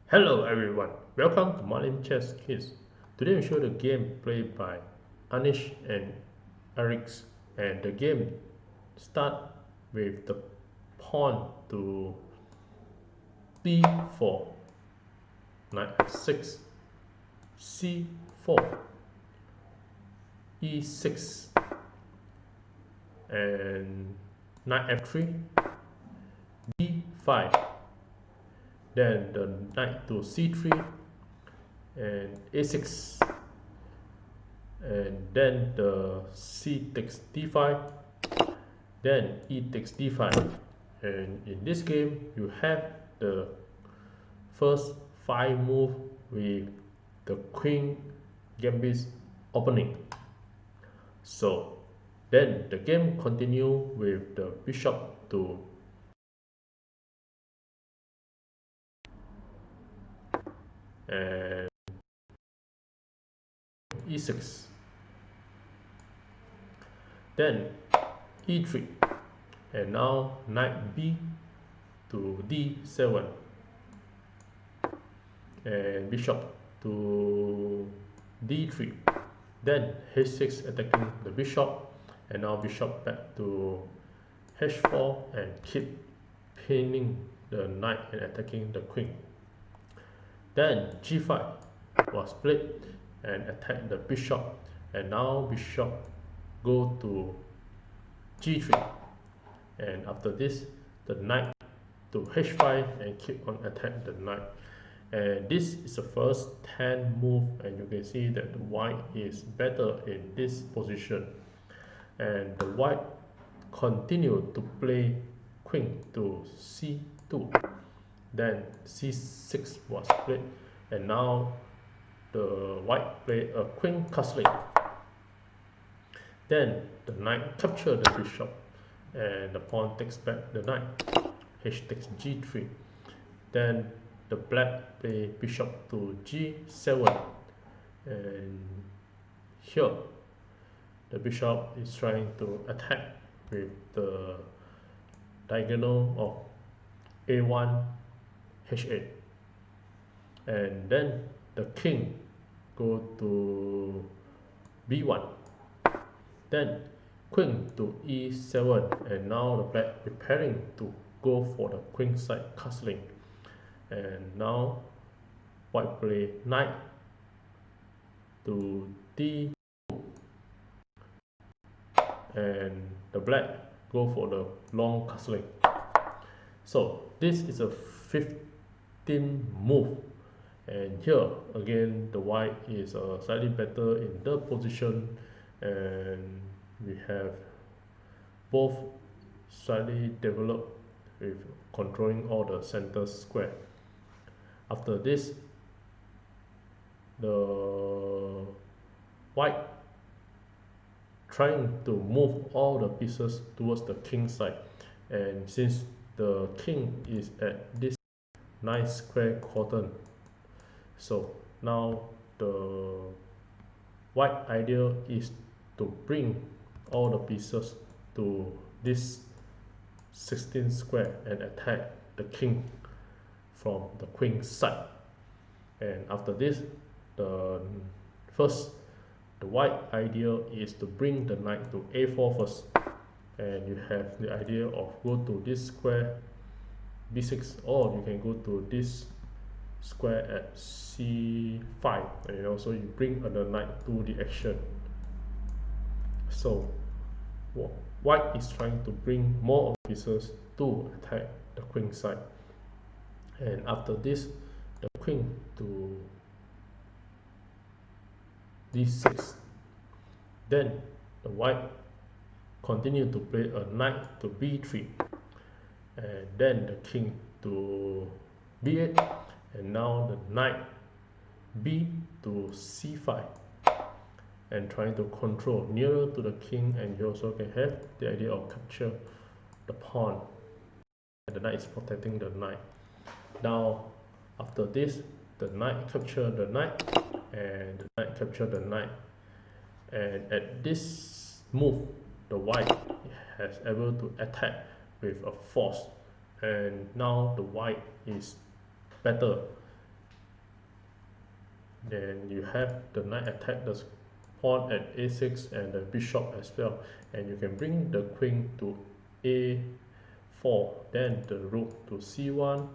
Hello everyone, welcome to Marlin Chess Kids. Today we show the game played by Anish and Arik, and the game start with the pawn to b4, knight f6, c4, e6, and knight f3, b5. Then the knight to c3 and a6, and then the c takes d5, then e takes d5, and in this game you have the first 5 move with the queen gambit opening. So then the game continue with the bishop to and e6, then e3, and now knight b to d7, and bishop to d3, then h6 attacking the bishop, and now bishop back to h4 and keep pinning the knight and attacking the queen. Then g5 was played and attack the bishop, and now bishop go to g3, and after this the knight to h5 and keep on attack the knight. And this is the first 10 move, and you can see that the white is better in this position, and the white continue to play queen to c2, then c6 was played, and now the white play a queen castling. Then the knight capture the bishop, and the pawn takes back the knight, h takes g3, then the black play bishop to g7, and here the bishop is trying to attack with the diagonal of a1 h8, and then the king go to b1, then queen to e7, and now the black preparing to go for the queen side castling, and now white play knight to d2, and the black go for the long castling. So this is a 15th move, and here again the white is slightly better in the position, and we have both slightly developed with controlling all the center square. After this, the white trying to move all the pieces towards the king side, and since the king is at this nice square quadrant, so now the white idea is to bring all the pieces to this 16 square and attack the king from the queen side. And after this, the white idea is to bring the knight to a4 first, and you have the idea of go to this square b6, or you can go to this square at c5, and also you bring the knight to the action. So white is trying to bring more pieces to attack the queen side, and after this the queen to d6, then the white continue to play a knight to b3, and then the king to b8, and now the knight b to c5, and trying to control nearer to the king, and you also can have the idea of capture the pawn, and the knight is protecting the knight. Now after this, the knight capture the knight, and the knight capture the knight, and at this move the white has able to attack with a force, and now the white is better Then you have the knight attack the pawn at a6 and the bishop as well, and you can bring the queen to a4, then the rook to c1,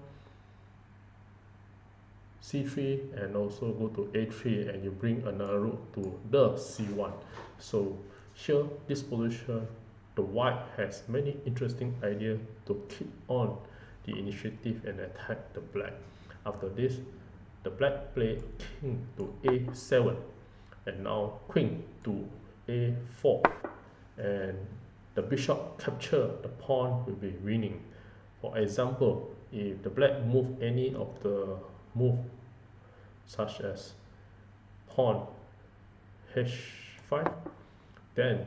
c3, and also go to a3, and you bring another rook to the c1. So here, this position, the white has many interesting ideas to keep on the initiative and attack the black. After this, the black play king to a7, and now queen to a4, and the bishop capture the pawn will be winning. For example, if the black move any of the move such as pawn h5, then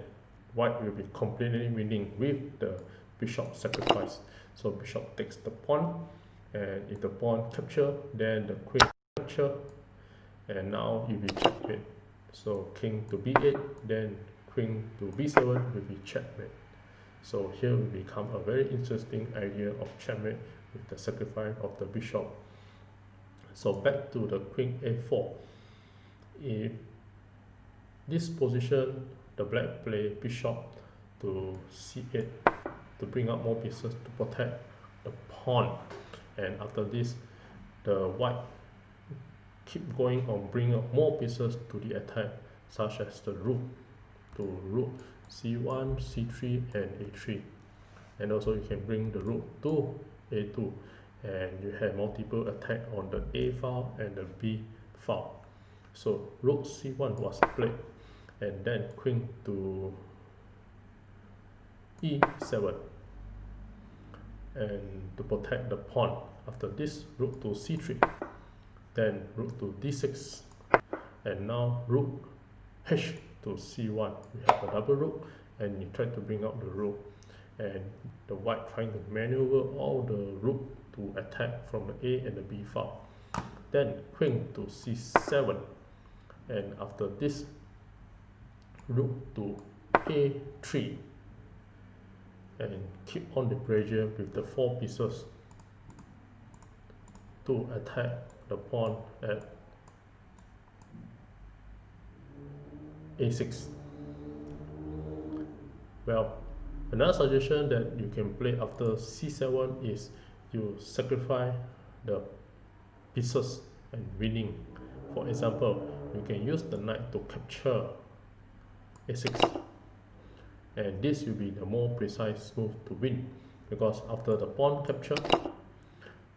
white will be completely winning with the bishop sacrifice. So bishop takes the pawn, and if the pawn capture, then the queen capture, and now it will be checkmate. So king to b8, then queen to b7 will be checkmate. So here will become a very interesting idea of checkmate with the sacrifice of the bishop. So back to the queen a4. If this position, the black play bishop to c8 to bring up more pieces to protect the pawn, and after this, the white keep going on bringing up more pieces to the attack, such as the rook to rook c1, c3, and a3, and also you can bring the rook to a2, and you have multiple attack on the a file and the b file. So rook c1 was played, and then queen to e7, and to protect the pawn. After this, rook to c3, then rook to d6, and now rook h to c1. We have a double rook, and you try to bring out the rook, and the white trying to maneuver all the rook to attack from the a and the b file. Then queen to c7, and after this, rook to a3, and keep on the pressure with the 4 pieces to attack the pawn at a6. Well, another suggestion that you can play after c7 is you sacrifice the pieces and winning. For example, you can use the knight to capture a6, and this will be the more precise move to win, because after the pawn capture,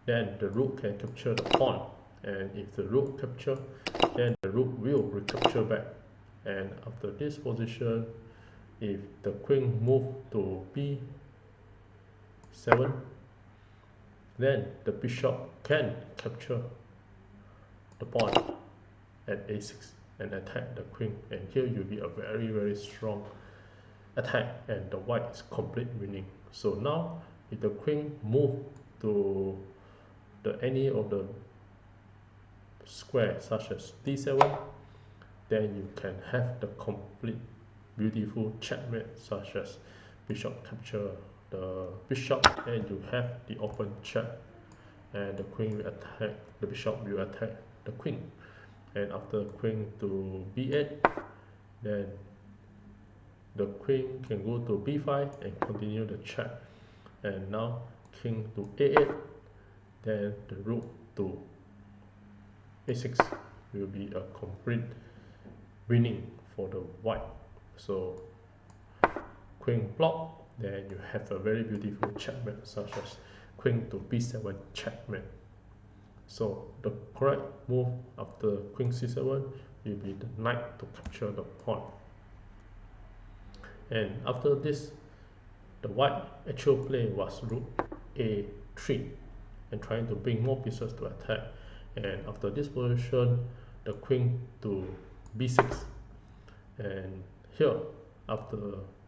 then the rook can capture the pawn, and if the rook capture, then the rook will recapture back. And after this position, if the queen move to b7, then the bishop can capture the pawn at a6 and attack the queen, and here you'll be a very strong attack, and the white is complete winning. So now if the queen move to any of the square such as d7, then you can have the complete beautiful checkmate, such as bishop capture the bishop, and you have the open check, and the queen will attack, the bishop will attack the queen, and after queen to b8, then the queen can go to b5 and continue the check, and now king to a8, then the rook to a6 will be a complete winning for the white. So queen block, then you have a very beautiful checkmate, such as queen to b7 checkmate. So the correct move after queen c7 will be the knight to capture the pawn. And after this, the white actual play was rook a3, and trying to bring more pieces to attack. And after this position, the queen to b6, and here after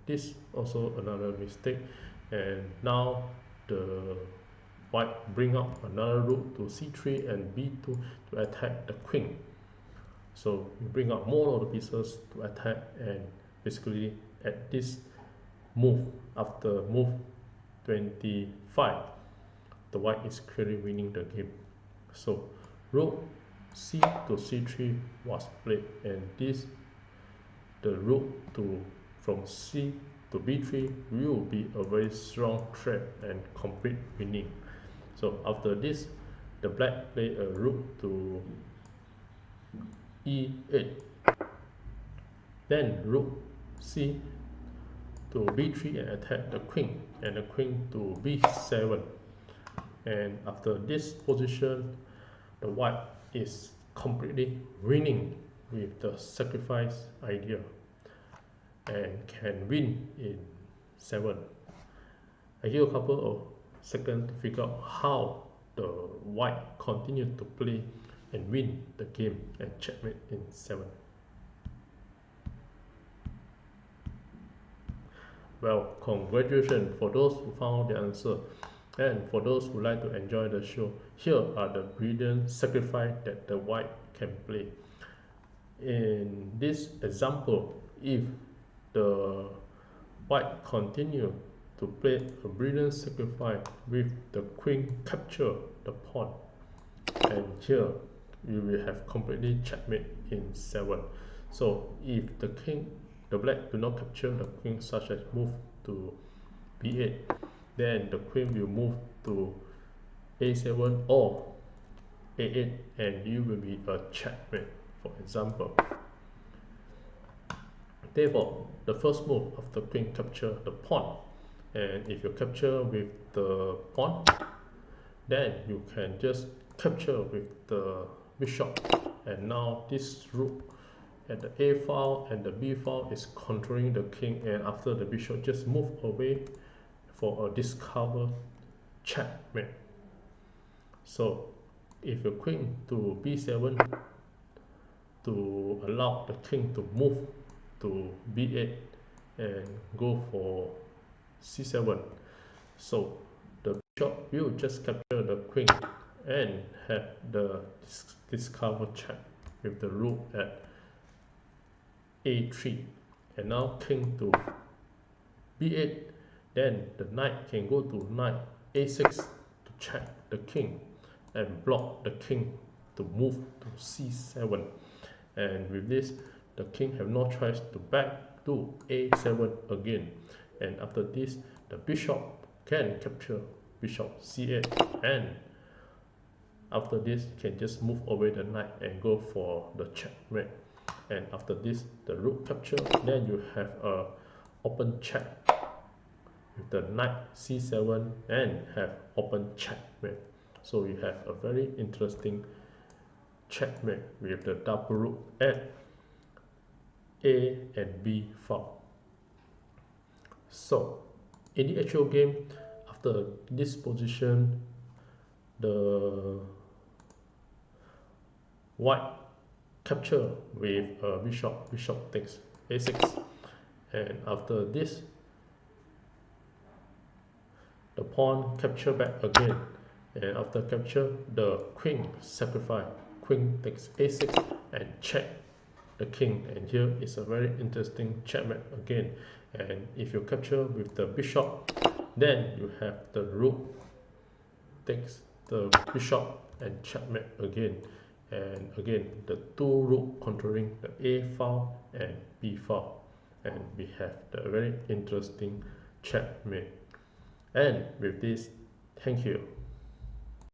this also another mistake, and now the white bring up another rook to c3 and b2 to attack the queen. So you bring up more of the pieces to attack, and basically at this move, after move 25, the white is clearly winning the game. So rook c to c3 was played, and this the rook to from c to b3 will be a very strong threat and complete winning. So after this, the black play a rook to e8, then rook c to b3 and attack the queen, and the queen to b7. And after this position, the white is completely winning with the sacrifice idea and can win in 7. I give a couple of seconds to figure out how the white continued to play and win the game and checkmate in 7. Well, congratulations for those who found the answer, and for those who like to enjoy the show, here are the brilliant sacrifice that the white can play. In this example, if the white continue to play a brilliant sacrifice with the queen capture the pawn, and here you will have completely checkmate in 7. So if the black do not capture the queen, such as move to b8, then the queen will move to a7 or a8, and you will be a checkmate, for example. Therefore, the first move of the queen capture the pawn, and if you capture with the pawn, then you can just capture with the bishop, and now this rook at the a file and the b file is controlling the king, and after the bishop just move away for a discover checkmate. So if your queen to b7 to allow the king to move to b8 and go for c7, so the bishop will just capture the queen and have the discover check with the rook at a3, and now king to b8, then the knight can go to knight a6 to check the king and block the king to move to c7, and with this the king have no choice to back to a7 again, and after this the bishop can capture bishop c8, and after this you can just move away the knight and go for the checkmate, and after this the rook capture, then you have a open check with the knight c7 and have open checkmate. So you have a very interesting checkmate with the double rook at a and b file. So in the actual game, after this position, the white capture with bishop takes a6, and after this the pawn capture back again, and after capture the queen sacrifice, queen takes a6 and check the king, and here is a very interesting checkmate again. And if you capture with the bishop, then you have the rook takes the bishop and checkmate again, and again the two rook controlling the a file and b file, and we have the very interesting checkmate. And with this, thank you.